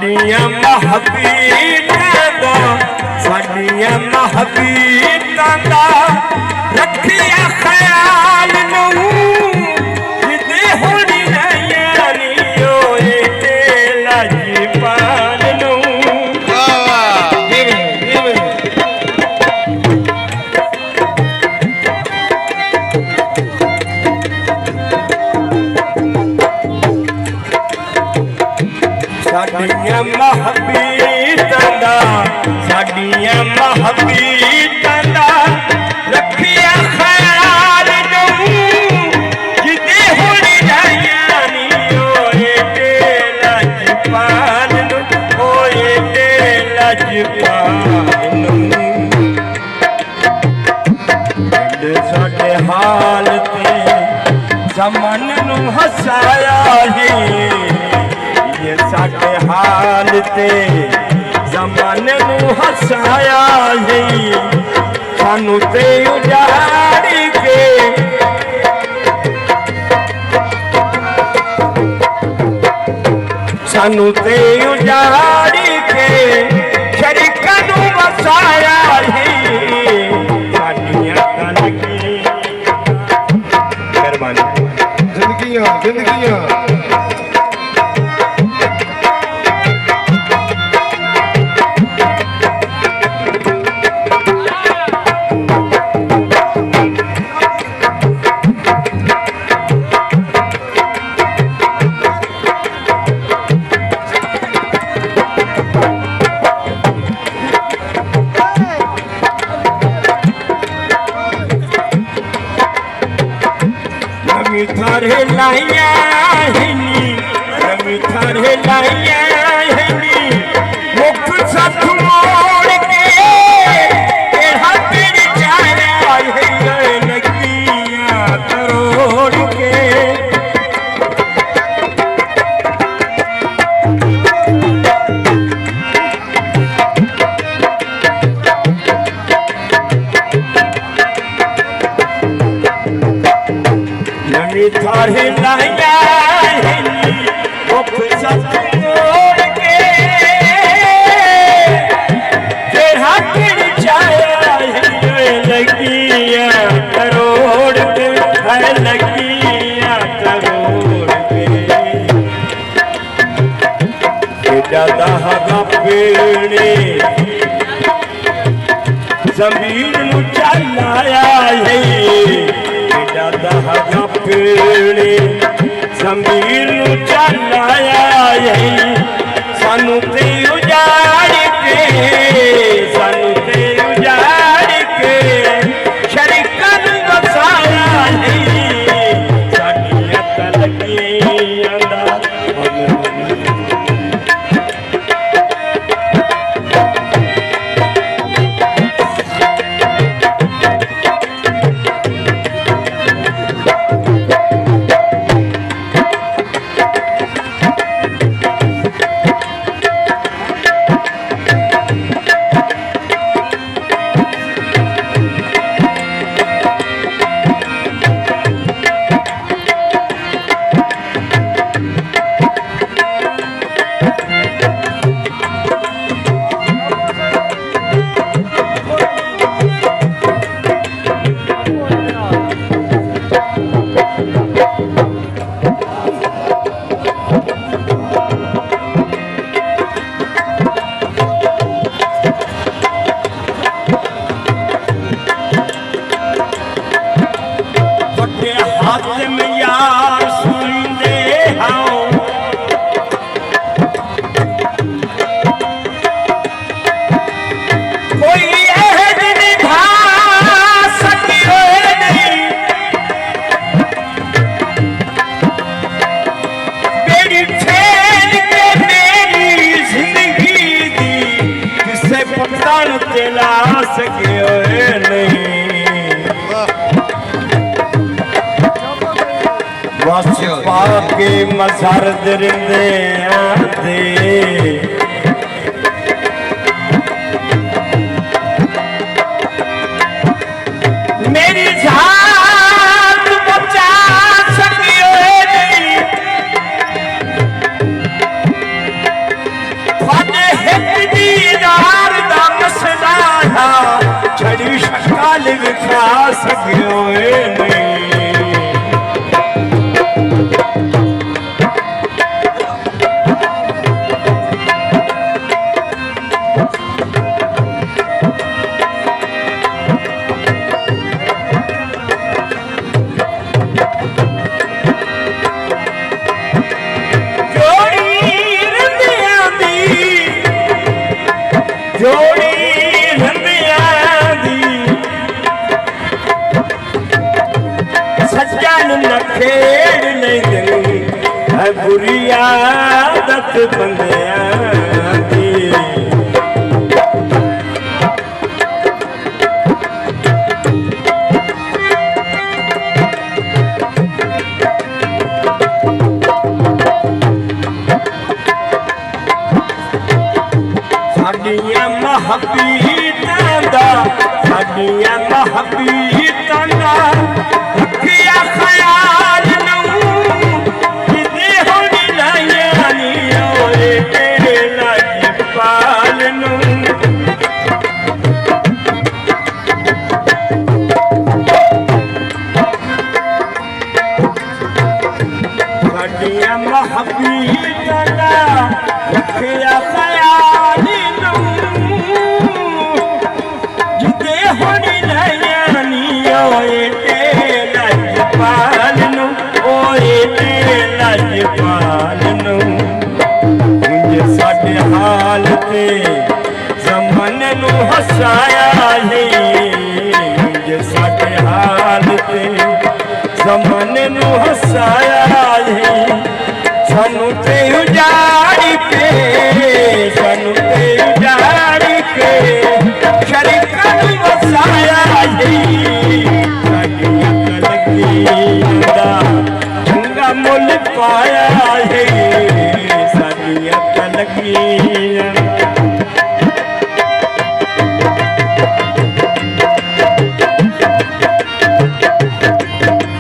साडियां महबीबां दा साडियां महबीबां दा रखिया ख्याल नूं जिदे होनी नयानी ओए ते लजपाल नूं साडियां महबीबां दा साडियां महबीबां दा रखिया ख्याल नूं जिदे होनी नयानी ओए ते लजपाल नूं ओए ते लजपाल नूं साडे हाल ते ज़मान नूं हसाया है ये साडे हाल ते ज़माने नूं हसाया है सानू ते उजाड़ी के सानू ते उजाड़ी के शरीका नूं वसाया है साडियां तलगी मेहरबानी जिंदगियां जिंदगियां थारे लाइया हिनी रंग थारे लाइया हिनी मुख सथ मोड़ के तेरा तेरी जाया है लगिया करोड़ के थारे लाया मुख सथ मोड़ के तेरा तेरी जाया है लगिया करोड़ के है लगिया करोड़ के दादा पेड़े जमीन नूं चलाया है दादा पेड़े जमीन नूं चलाया है सानू ते उजाड़ के सानू ते उजाड़ के शरीका नूं वसाया है साडियां तलगियां दा पाके मज़र दरिंदे आंदे मेरी जान बचा सकियो नहीं हाल विखा सकियो नहीं खेड़ नहीं देनी है बुरी आदत बंदियां दी साडियां महबीतां दा साडियां महबीतां दा रखिया ख्याल रखिया ख्याल जिदे होनी लयानी ओए लजपाल नू ओए लजपाल नू मुझे साडे हाल ते ज़माने नू हसाया है मुझे साडे हाल ते ज़माने नू हसाया है सानू ते उजाड़ी के सानू ते उजाड़ी के शरीका नू वसाया है साडी अकल दी दा चंगा मुल पाया